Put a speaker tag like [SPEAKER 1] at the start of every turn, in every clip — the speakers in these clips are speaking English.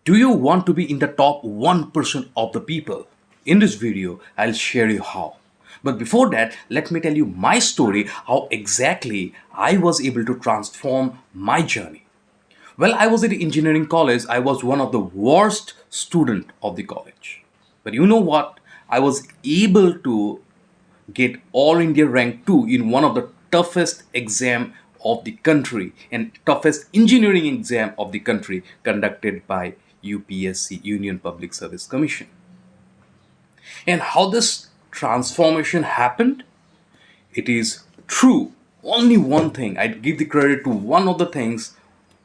[SPEAKER 1] Do you want to be in the top 1% of the people? In this video, I'll share you how. But before that, let me tell you my story, how exactly I was able to transform my journey. Well, I was at engineering college. I was one of the worst student of the college. But you know what? I was able to get all India rank 2 in one of the toughest exam of the country and toughest engineering exam of the country conducted by UPSC, Union Public Service Commission. And how this transformation happened? It is true. Only one thing. I give the credit to one of the things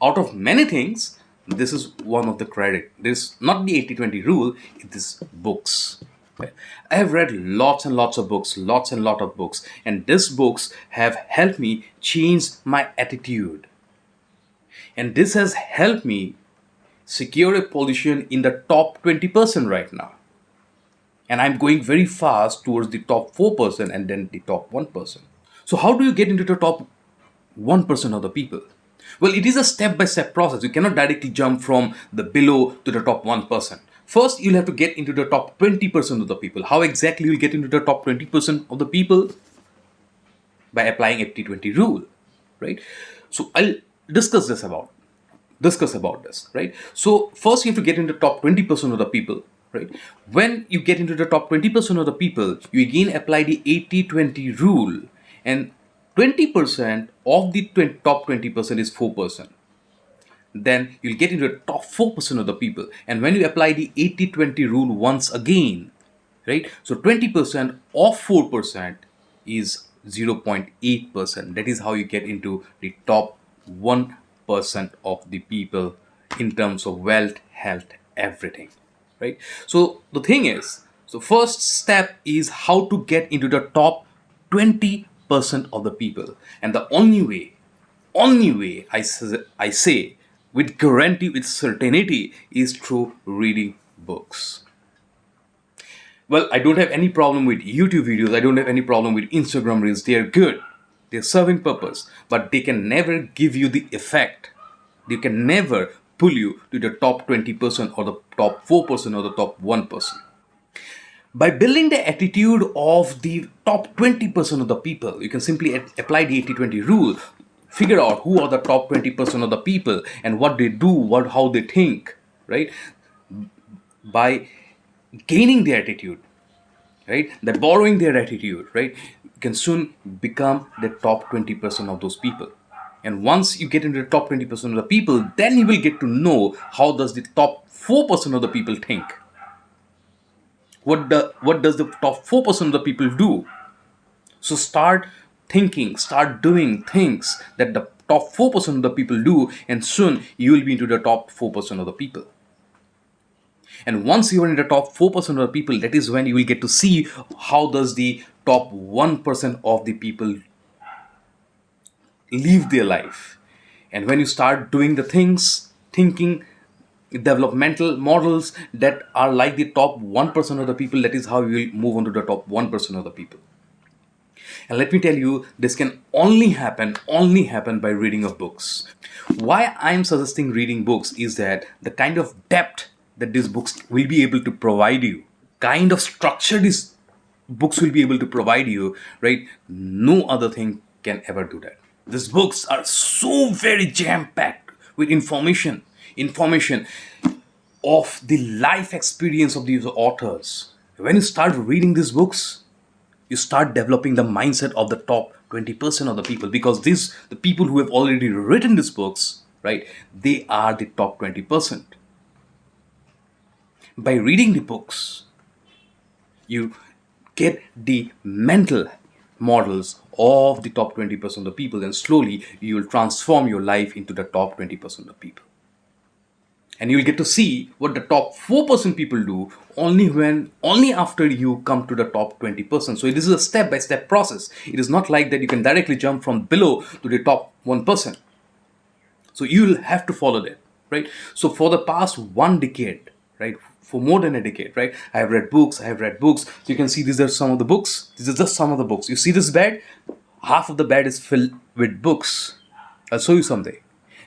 [SPEAKER 1] out of many things. This is one of the credit. This not the 80-20 rule, it is books. Okay. I have read lots and lots of books, lots and lot of books, and these books have helped me change my attitude. And this has helped me secure a position in the top 20% right now. And I'm going very fast towards the top 4% and then the top 1%. So, how do you get into the top 1% of the people? Well, it is a step by step process. You cannot directly jump from the below to the top 1%. First, you'll have to get into the top 20% of the people. How exactly you'll get into the top 20% of the people? By applying 80-20 rule, right? So, I'll discuss about this, right? So first you have to get into the top 20% of the people, right? When you get into the top 20% of the people, you again apply the 80-20 rule, and 20% of the top 20% is 4%. Then you'll get into the top 4% of the people, and when you apply the 80-20 rule once again, right? So 20% of 4% is 0.8%. That is how you get into the top 1% of the people in terms of wealth, health, everything, right? So the thing is, so first step is how to get into the top 20% of the people, and the only way I say with guarantee, with certainty, is through reading books. Well, I don't have any problem with YouTube videos. I don't have any problem with Instagram reels. They are good. They're serving purpose, but they can never give you the effect. They can never pull you to the top 20% or the top 4% or the top 1%. By building the attitude of the top 20% of the people, you can simply apply the 80-20 rule, figure out who are the top 20% of the people and what they do, how they think, right? By gaining their attitude, right? By borrowing their attitude, right? You can soon become the top 20% of those people. And once you get into the top 20% of the people, then you will get to know how does the top 4% of the people think. What does the top 4% of the people do? So start thinking, start doing things that the top 4% of the people do, and soon you will be into the top 4% of the people. And once you are in the top 4% of the people, that is when you will get to see how does the top 1% of the people live their life. And when you start doing the things, thinking, developmental models that are like the top 1% of the people, that is how you will move on to the top 1% of the people. And let me tell you, this can only happen by reading of books. Why I'm suggesting reading books is that the kind of depth that these books will be able to provide you, kind of structure these books will be able to provide you, right? No other thing can ever do that. These books are so very jam-packed with information of the life experience of these authors. When you start reading these books, you start developing the mindset of the top 20% of the people, because the people who have already written these books, right, they are the top 20%. By reading the books, you get the mental models of the top 20% of the people, and slowly you will transform your life into the top 20% of people. And you'll get to see what the top 4% people do only after you come to the top 20%. So this is a step by step process. It is not like that you can directly jump from below to the top 1%. So you'll have to follow that, right? So for the past 1 decade, right, for more than a decade, right, I have read books. So you can see these are some of the books. These are just some of the books. You see this bed? Half of the bed is filled with books. I'll show you someday.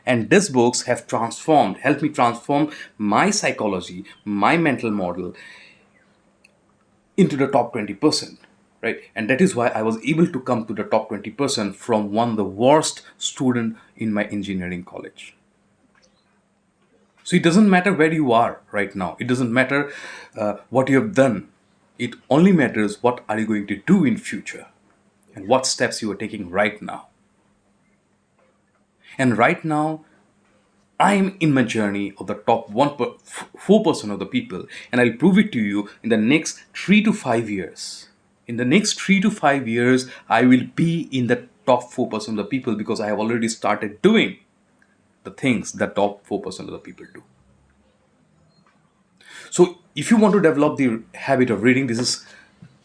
[SPEAKER 1] And these books have helped me transform my psychology, my mental model into the top 20%, right? And that is why I was able to come to the top 20% from one of the worst student in my engineering college. So it doesn't matter where you are right now. It doesn't matter what you have done. It only matters what are you going to do in future and what steps you are taking right now. And right now, I'm in my journey of the top 4% of the people, and I'll prove it to you in the next 3 to 5 years. In the next 3 to 5 years, I will be in the top 4% of the people because I have already started doing the things that top 4% of the people do. So, if you want to develop the habit of reading, this is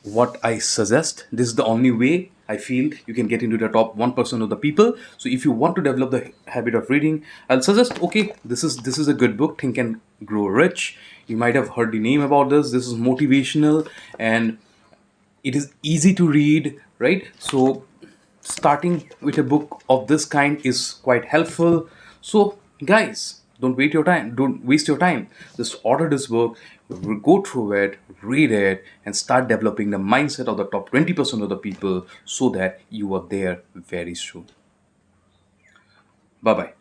[SPEAKER 1] what I suggest. This is the only way I feel you can get into the top 1% of the people. So, if you want to develop the habit of reading, I'll suggest, okay, this is a good book, Think and Grow Rich. You might have heard the name about this. This is motivational and it is easy to read, right? So starting with a book of this kind is quite helpful. So guys, don't waste your time, just order this book, go through it, read it, and start developing the mindset of the top 20% of the people so that you are there very soon. Bye bye.